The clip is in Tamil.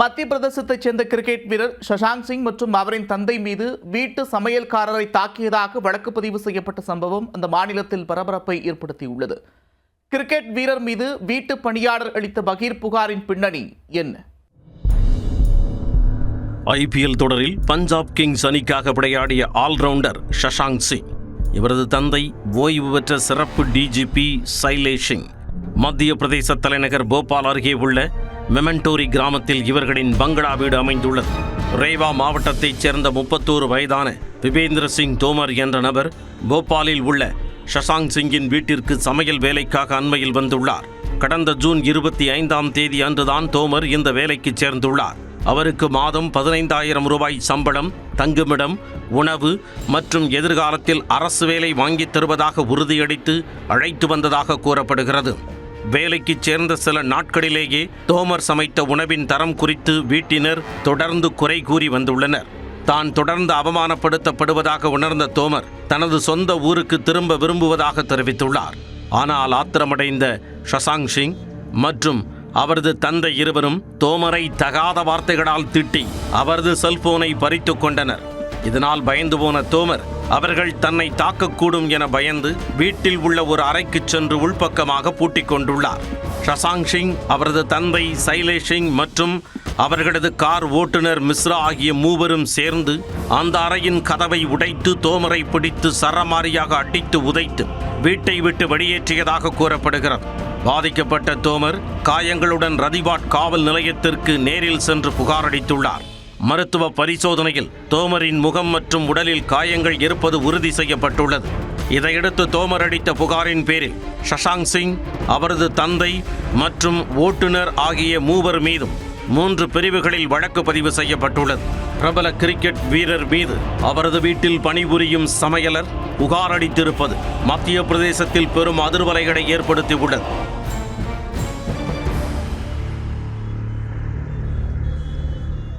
மத்திய பிரதேசத்தைச் சேர்ந்த கிரிக்கெட் வீரர் சஷாங்க் சிங் மற்றும் அவரின் தந்தை மீது வீட்டு சமையல்காரரை தாக்கியதாக வழக்கு பதிவு செய்யப்பட்ட சம்பவம் அந்த மாநிலத்தில் பரபரப்பை ஏற்படுத்தியுள்ளது. கிரிக்கெட் வீரர் மீது வீட்டு பணியாளர் அளித்த பகீர் புகாரின் பின்னணி என்ன? IPL தொடரில் பஞ்சாப் கிங்ஸ் அணிக்காக விளையாடிய ஆல்ரவுண்டர் சஷாங்க் சிங். இவரது தந்தை ஓய்வு பெற்ற சிறப்பு DGP சைலேஷ் சிங். மத்திய பிரதேச தலைநகர் போபால் அருகே உள்ள மெமெண்டோரி கிராமத்தில் இவர்களின் பங்களா வீடு அமைந்துள்ளது. ரேவா மாவட்டத்தைச் சேர்ந்த 31 வயதான விபேந்திர சிங் தோமர் என்ற நபர் போபாலில் உள்ள சஷாங்க் சிங்கின் வீட்டிற்கு சமையல் வேலைக்காக அண்மையில் வந்துள்ளார். கடந்த ஜூன் 25ஆம் தேதி அன்றுதான் தோமர் இந்த வேலைக்கு சேர்ந்துள்ளார். அவருக்கு மாதம் 15,000 ரூபாய் சம்பளம், தங்குமிடம், உணவு மற்றும் எதிர்காலத்தில் அரசு வேலை வாங்கித் தருவதாக உறுதியளித்து அழைத்து வந்ததாக கூறப்படுகிறது. வேலைக்கு சேர்ந்த சில நாட்களிலேயே தோமர் சமைத்த உணவின் தரம் குறித்து வீட்டினர் தொடர்ந்து குறை கூறி வந்துள்ளனர். தான் தொடர்ந்து அவமானப்படுத்தப்படுவதாக உணர்ந்த தோமர் தனது சொந்த ஊருக்கு திரும்ப விரும்புவதாக தெரிவித்துள்ளார். ஆனால் ஆத்திரமடைந்த சஷாங்க் சிங் மற்றும் அவரது தந்தை இருவரும் தோமரை தகாத வார்த்தைகளால் திட்டி அவரது செல்போனை பறித்து கொண்டனர். இதனால் பயந்து போன தோமர் அவர்கள் தன்னை தாக்கக்கூடும் என பயந்து வீட்டில் உள்ள ஒரு அறைக்கு சென்று உள்பக்கமாக பூட்டிக் கொண்டுள்ளார். சஷாங்க் சிங், அவரது தந்தை சைலேஷ் சிங் மற்றும் அவர்களது கார் ஓட்டுநர் மிஸ்ரா ஆகிய மூவரும் சேர்ந்து அந்த அறையின் கதவை உடைத்து தோமரை பிடித்து சரமாரியாக அடித்து உதைத்து வீட்டை விட்டு வெளியேற்றியதாக கூறப்படுகிறது. பாதிக்கப்பட்ட தோமர் காயங்களுடன் ரதிபாட் காவல் நிலையத்திற்கு நேரில் சென்று புகார் அளித்துள்ளார். மருத்துவ பரிசோதனையில் தோமரின் முகம் மற்றும் உடலில் காயங்கள் இருப்பது உறுதி செய்யப்பட்டுள்ளது. இதையடுத்து தோமர் அளித்த புகாரின் பேரில் சஷாங்க் சிங், அவரது தந்தை மற்றும் ஓட்டுநர் ஆகிய மூவர் மீதும் 3 பிரிவுகளில் வழக்கு பதிவு செய்யப்பட்டுள்ளது. பிரபல கிரிக்கெட் வீரர் மீது அவரது வீட்டில் பணிபுரியும் சமையலர் புகார் அளித்திருப்பது மத்திய பிரதேசத்தில் பெரும் அதிர்வலைகளை ஏற்படுத்தியுள்ளது.